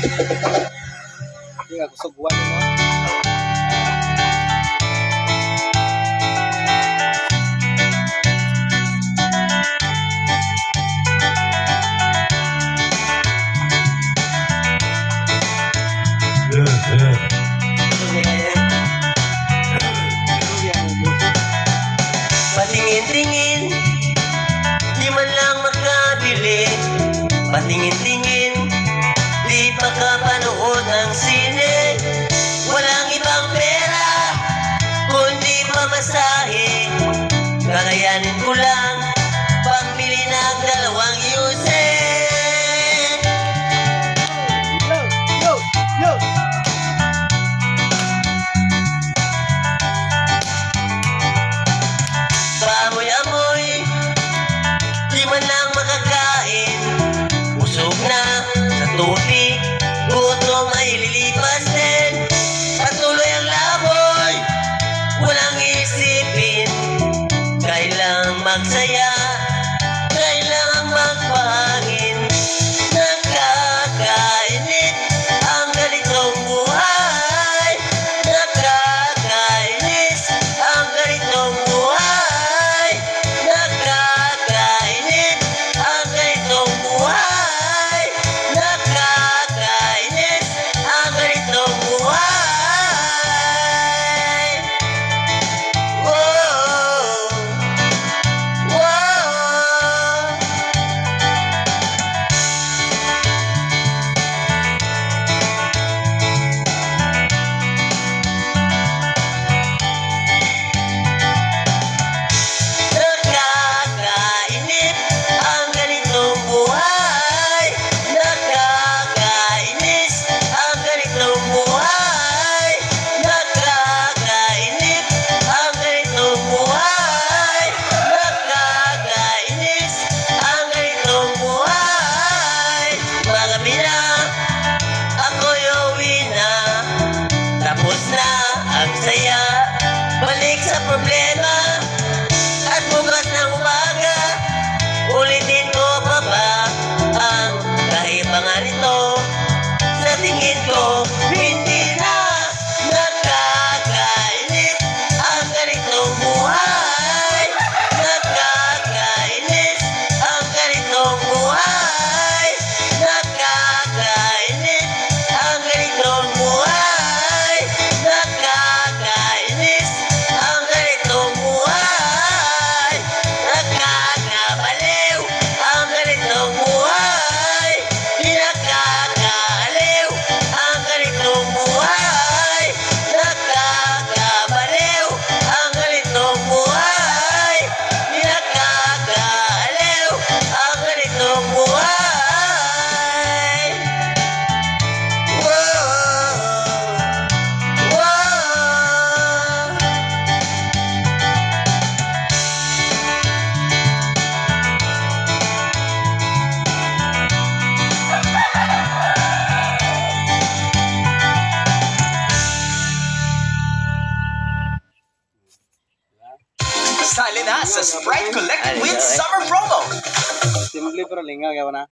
Hindi nga kusuguan mo. Patingin-tingin, di man lang makabili. Patingin-tingin, di makapanood ng sine. Walang ibang pera, kundi pamasahe. Kakayanin ko lang, pambili ng dalawang yusen. Yo! Paamoy-amoy, di man lang makakain. Busog na sa tubig, gutom ay lilipas din. Patuloy ang laboy, walang isipin. Kailang magsaya, kailangang magpahangin. Nakakainit ang ganitong buhay. Nakakainis ang ganitong buhay. Nakakainit ang ganitong buhay. Nakakainis ang ganitong buhay. Whoa, whoa. Nakakainit ang ganitong buhay. Nakakainis ang ganitong buhay. Nakakainit ang ganitong buhay. Nakakainis ang ganitong buhay. Mga bina, ako'y uwi na. Tapos na ang saya. Balik sa problema. At bukas ng umaga, ulitin ko pa ba ang kaibangan nito? Sa tingin ko, hindi na. Nakakainit ang ganitong buhay. Nakakainis ang ganitong buhay. Nakakainis ang ganitong buhay. Nakakainis ang ganitong buhay. Nakakabaliw ang ganitong buhay. Nakakaaliw ang ganitong buhay. Nakakabaliw ang ganitong buhay. Nakakaaliw ang ganitong buhay. Whoa, whoa. Sali na sa Sprite Collect with Summer Promo. Simple pero lingaw, yawa na.